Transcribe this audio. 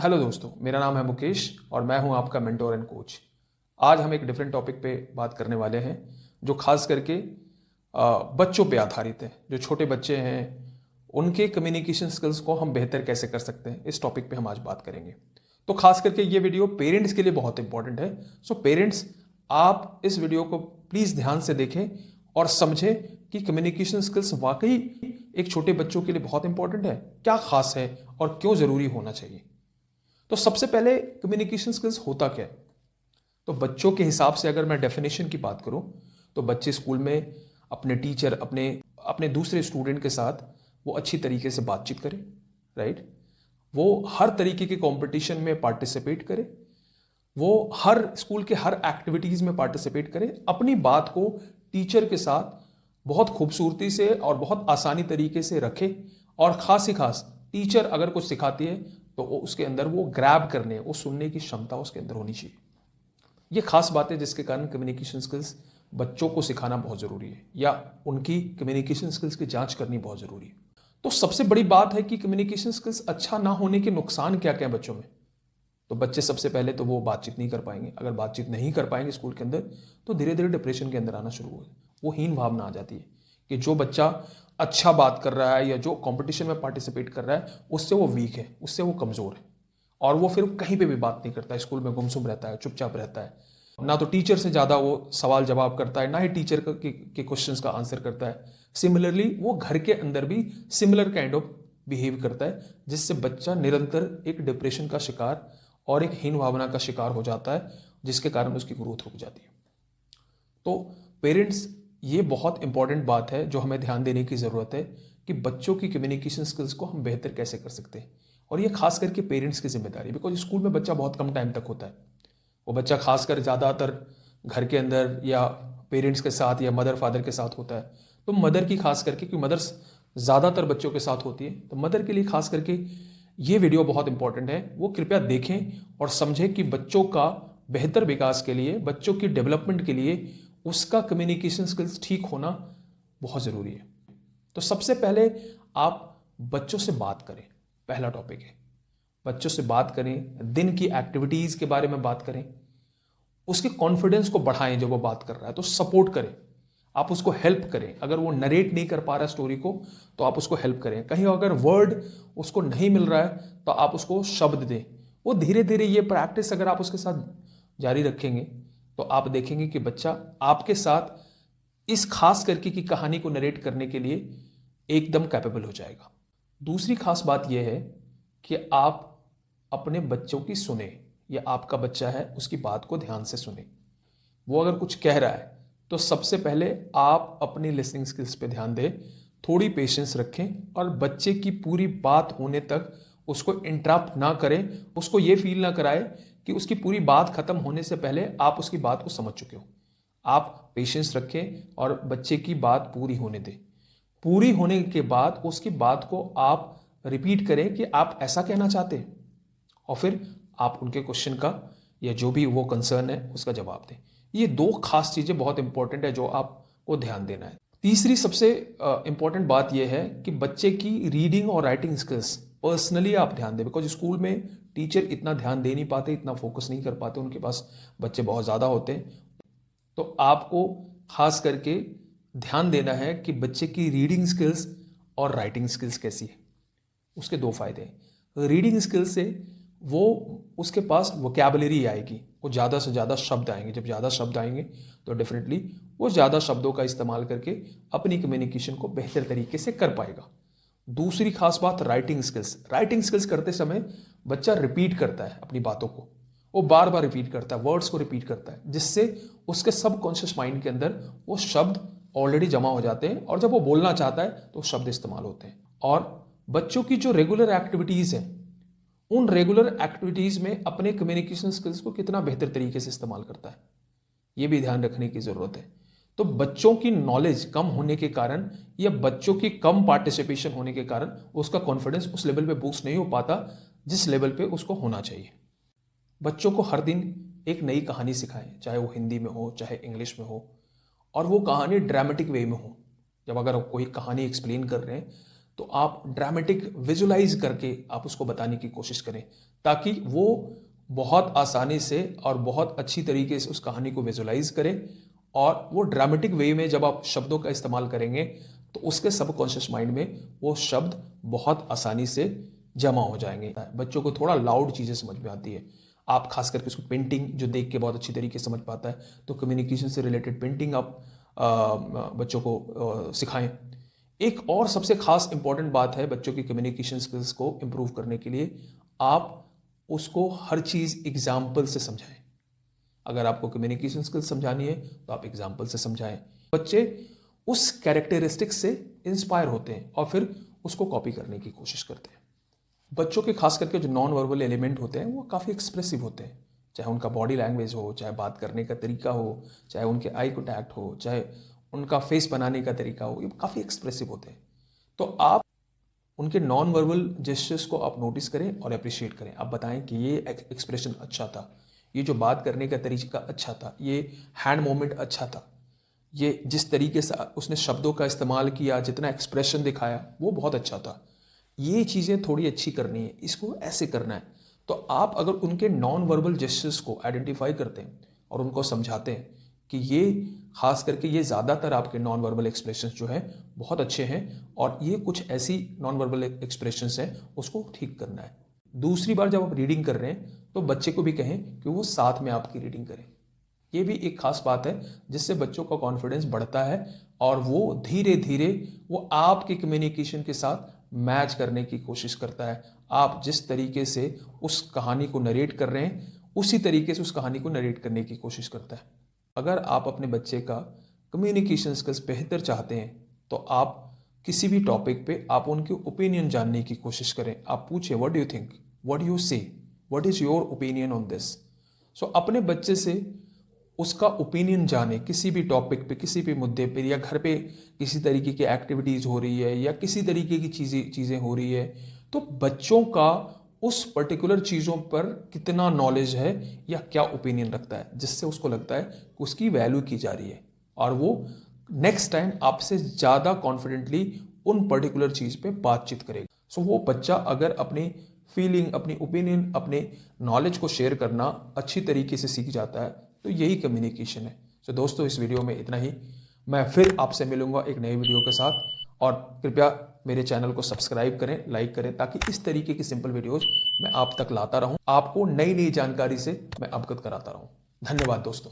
Hello दोस्तों, मेरा नाम है मुकेश और मैं हूं आपका मेंटोर एंड कोच। आज हम एक डिफरेंट टॉपिक पे बात करने वाले हैं जो खास करके बच्चों पे आधारित है। जो छोटे बच्चे हैं उनके कम्युनिकेशन स्किल्स को हम बेहतर कैसे कर सकते हैं, इस टॉपिक पे हम आज बात करेंगे। तो खास करके ये वीडियो पेरेंट्स के लिए बहुत इंपॉर्टेंट है। सो पेरेंट्स, आप इस वीडियो को प्लीज़ ध्यान से देखें और समझें कि कम्युनिकेशन स्किल्स वाकई एक छोटे बच्चों के लिए बहुत इंपॉर्टेंट है, क्या खास है और क्यों ज़रूरी होना चाहिए। तो सबसे पहले कम्युनिकेशन स्किल्स होता क्या है? तो बच्चों के हिसाब से अगर मैं डेफिनेशन की बात करूं तो बच्चे स्कूल में अपने टीचर, अपने अपने दूसरे स्टूडेंट के साथ वो अच्छी तरीके से बातचीत करें, राइट। वो हर तरीके के कंपटीशन में पार्टिसिपेट करे, वो हर स्कूल के हर एक्टिविटीज़ में पार्टिसिपेट करे, अपनी बात को टीचर के साथ बहुत खूबसूरती से और बहुत आसानी तरीके से रखे। और ख़ास ही खास टीचर अगर कुछ सिखाती है तो उसके अंदर वो ग्रैब करने, वो सुनने की क्षमता उसके अंदर होनी चाहिए। ये खास बात है जिसके कारण कम्युनिकेशन स्किल्स बच्चों को सिखाना बहुत ज़रूरी है, या उनकी कम्युनिकेशन स्किल्स की जांच करनी बहुत ज़रूरी है। तो सबसे बड़ी बात है कि कम्युनिकेशन स्किल्स अच्छा ना होने के नुकसान क्या क्या है बच्चों में। तो बच्चे सबसे पहले तो वो बातचीत नहीं कर पाएंगे। अगर बातचीत नहीं कर पाएंगे स्कूल के अंदर तो धीरे धीरे डिप्रेशन के अंदर आना शुरू हो, वो हीन भावना आ जाती है कि जो बच्चा अच्छा बात कर रहा है या जो कंपटीशन में पार्टिसिपेट कर रहा है उससे वो वीक है, उससे वो कमज़ोर है, और वो फिर कहीं पे भी बात नहीं करता है, स्कूल में गुमसुम रहता है, चुपचाप रहता है। ना तो टीचर से ज़्यादा वो सवाल जवाब करता है, ना ही टीचर के क्वेश्चंस का आंसर करता है। सिमिलरली वो घर के अंदर भी सिमिलर काइंड ऑफ बिहेव करता है, जिससे बच्चा निरंतर एक डिप्रेशन का शिकार और एक हीन भावना का शिकार हो जाता है, जिसके कारण उसकी ग्रोथ रुक जाती है। तो पेरेंट्स, ये बहुत इंपॉर्टेंट बात है जो हमें ध्यान देने की ज़रूरत है कि बच्चों की कम्युनिकेशन स्किल्स को हम बेहतर कैसे कर सकते हैं। और ये खास करके पेरेंट्स की जिम्मेदारी, बिकॉज स्कूल में बच्चा बहुत कम टाइम तक होता है। वो बच्चा खासकर ज़्यादातर घर के अंदर या पेरेंट्स के साथ या मदर फादर के साथ होता है। तो मदर की खास करके, क्योंकि मदर्स ज़्यादातर बच्चों के साथ होती है, तो मदर के लिए खास करके ये वीडियो बहुत इंपॉर्टेंट है। वो कृपया देखें और समझें कि बच्चों का बेहतर विकास के लिए, बच्चों की डेवलपमेंट के लिए उसका कम्युनिकेशन स्किल्स ठीक होना बहुत ज़रूरी है। तो सबसे पहले आप बच्चों से बात करें, पहला टॉपिक है। बच्चों से बात करें, दिन की एक्टिविटीज़ के बारे में बात करें, उसके कॉन्फिडेंस को बढ़ाएं। जब वो बात कर रहा है तो सपोर्ट करें, आप उसको हेल्प करें। अगर वो नरेट नहीं कर पा रहा है स्टोरी को तो आप उसको हेल्प करें। कहीं अगर वर्ड उसको नहीं मिल रहा है तो आप उसको शब्द दें। वो धीरे धीरे ये प्रैक्टिस अगर आप उसके साथ जारी रखेंगे तो आप देखेंगे कि बच्चा आपके साथ इस खास करके की कहानी को नरेट करने के लिए एकदम कैपेबल हो जाएगा। दूसरी खास बात यह है कि आप अपने बच्चों की सुने, या आपका बच्चा है उसकी बात को ध्यान से सुने। वो अगर कुछ कह रहा है तो सबसे पहले आप अपनी लिसनिंग स्किल्स पे ध्यान दें, थोड़ी पेशेंस रखें और बच्चे की पूरी बात होने तक उसको इंटरप्ट ना करें। उसको ये फील ना कराए कि उसकी पूरी बात खत्म होने से पहले आप उसकी बात को समझ चुके हो। आप पेशेंस रखें और बच्चे की बात पूरी होने दें। पूरी होने के बाद उसकी बात को आप रिपीट करें कि आप ऐसा कहना चाहते हैं, और फिर आप उनके क्वेश्चन का या जो भी वो कंसर्न है उसका जवाब दें। ये दो खास चीज़ें बहुत इंपॉर्टेंट है जो आपको ध्यान देना है। तीसरी सबसे इंपॉर्टेंट बात यह है कि बच्चे की रीडिंग और राइटिंग स्किल्स पर्सनली आप ध्यान दें, बिकॉज स्कूल में टीचर इतना ध्यान दे नहीं पाते, इतना फोकस नहीं कर पाते, उनके पास बच्चे बहुत ज़्यादा होते हैं। तो आपको खास करके ध्यान देना है कि बच्चे की रीडिंग स्किल्स और राइटिंग स्किल्स कैसी है। उसके दो फायदे हैं। रीडिंग स्किल्स से वो, उसके पास वोकैबुलरी आएगी, वो ज़्यादा से ज़्यादा शब्द आएंगे। जब ज़्यादा शब्द आएंगे तो डेफिनेटली वो ज़्यादा शब्दों का इस्तेमाल करके अपनी कम्युनिकेशन को बेहतर तरीके से कर पाएगा। दूसरी खास बात राइटिंग स्किल्स। राइटिंग स्किल्स करते समय बच्चा रिपीट करता है अपनी बातों को, वो बार बार रिपीट करता है, वर्ड्स को रिपीट करता है, जिससे उसके सबकॉन्शियस माइंड के अंदर वो शब्द ऑलरेडी जमा हो जाते हैं, और जब वो बोलना चाहता है तो शब्द इस्तेमाल होते हैं। और बच्चों की जो रेगुलर एक्टिविटीज़ हैं, उन रेगुलर एक्टिविटीज़ में अपने कम्युनिकेशन स्किल्स को कितना बेहतर तरीके से इस्तेमाल करता है, ये भी ध्यान रखने की ज़रूरत है। तो बच्चों की नॉलेज कम होने के कारण या बच्चों की कम पार्टिसिपेशन होने के कारण उसका कॉन्फिडेंस उस लेवल पे बूस्ट नहीं हो पाता जिस लेवल पे उसको होना चाहिए। बच्चों को हर दिन एक नई कहानी सिखाएं, चाहे वो हिंदी में हो चाहे इंग्लिश में हो, और वो कहानी ड्रामेटिक वे में हो। जब अगर आप कोई कहानी एक्सप्लेन कर रहे हैं तो आप ड्रामेटिक विजुलाइज करके आप उसको बताने की कोशिश करें, ताकि वो बहुत आसानी से और बहुत अच्छी तरीके से उस कहानी को विजुलाइज करे। और वो ड्रामेटिक वे में जब आप शब्दों का इस्तेमाल करेंगे तो उसके सबकॉन्शियस माइंड में वो शब्द बहुत आसानी से जमा हो जाएंगे। बच्चों को थोड़ा लाउड चीज़ें समझ में आती है, आप खास करके उसको पेंटिंग जो देख के बहुत अच्छी तरीके से समझ पाता है, तो कम्युनिकेशन से रिलेटेड पेंटिंग आप बच्चों को सिखाएं। एक और सबसे खास इंपॉर्टेंट बात है बच्चों की कम्युनिकेशन स्किल्स को इम्प्रूव करने के लिए, आप उसको हर चीज़ एग्जाम्पल से समझाएं। अगर आपको कम्युनिकेशन स्किल्स समझानी है तो आप एग्जाम्पल से समझाएं। बच्चे उस कैरेक्टरिस्टिक्स से इंस्पायर होते हैं और फिर उसको कॉपी करने की कोशिश करते हैं। बच्चों के खास करके जो नॉन वर्बल एलिमेंट होते हैं वो काफ़ी एक्सप्रेसिव होते हैं, चाहे उनका बॉडी लैंग्वेज हो, चाहे बात करने का तरीका हो, चाहे उनके आई कॉन्टैक्ट हो, चाहे उनका फेस बनाने का तरीका हो, ये काफ़ी एक्सप्रेसिव होते हैं। तो आप उनके नॉन वर्बल जेस्चर्स को आप नोटिस करें और अप्रिशिएट करें। आप बताएं कि ये एक्सप्रेशन अच्छा था, ये जो बात करने का तरीका अच्छा था, ये हैंड मूवमेंट अच्छा था, ये जिस तरीके से उसने शब्दों का इस्तेमाल किया, जितना एक्सप्रेशन दिखाया वो बहुत अच्छा था, ये चीज़ें थोड़ी अच्छी करनी है, इसको ऐसे करना है। तो आप अगर उनके नॉन वर्बल जेस्चर्स को आइडेंटिफाई करते हैं और उनको समझाते हैं कि ये खास करके ये ज़्यादातर आपके नॉन वर्बल एक्सप्रेशंस जो हैं बहुत अच्छे हैं और ये कुछ ऐसी नॉन वर्बल एक्सप्रेशंस हैं, उसको ठीक करना है। दूसरी बार जब आप रीडिंग कर रहे हैं तो बच्चे को भी कहें कि वो साथ में आपकी रीडिंग करें। ये भी एक खास बात है जिससे बच्चों का कॉन्फिडेंस बढ़ता है और वो धीरे धीरे वो आपके कम्युनिकेशन के साथ मैच करने की कोशिश करता है। आप जिस तरीके से उस कहानी को नरेट कर रहे हैं उसी तरीके से उस कहानी को नरेट करने की कोशिश करता है। अगर आप अपने बच्चे का कम्युनिकेशन स्किल्स बेहतर चाहते हैं तो आप किसी भी टॉपिक पे आप उनके ओपिनियन जानने की कोशिश करें। आप पूछें what do you think, what do you say, what is your opinion on this. So अपने बच्चे से उसका ओपिनियन जाने किसी भी टॉपिक पे, किसी भी मुद्दे पे, या घर पे किसी तरीके की एक्टिविटीज़ हो रही है या किसी तरीके की चीज़ें हो रही है, तो बच्चों का उस पर्टिकुलर चीज़ों पर कितना नॉलेज है या क्या ओपिनियन रखता है, जिससे उसको लगता है कि उसकी वैल्यू की जा रही है और वो नेक्स्ट टाइम आपसे ज़्यादा कॉन्फिडेंटली उन पर्टिकुलर चीज़ पे बातचीत करेगा। सो वो बच्चा अगर अपनी फीलिंग, अपनी ओपिनियन, अपने नॉलेज को शेयर करना अच्छी तरीके से सीख जाता है, तो यही कम्युनिकेशन है। सो दोस्तों, इस वीडियो में इतना ही। मैं फिर आपसे मिलूंगा एक नई वीडियो के साथ, और कृपया मेरे चैनल को सब्सक्राइब करें, लाइक करें, ताकि इस तरीके की सिंपल वीडियोस मैं आप तक लाता रहूं, आपको नई नई जानकारी से मैं अवगत कराता रहूं। धन्यवाद दोस्तों।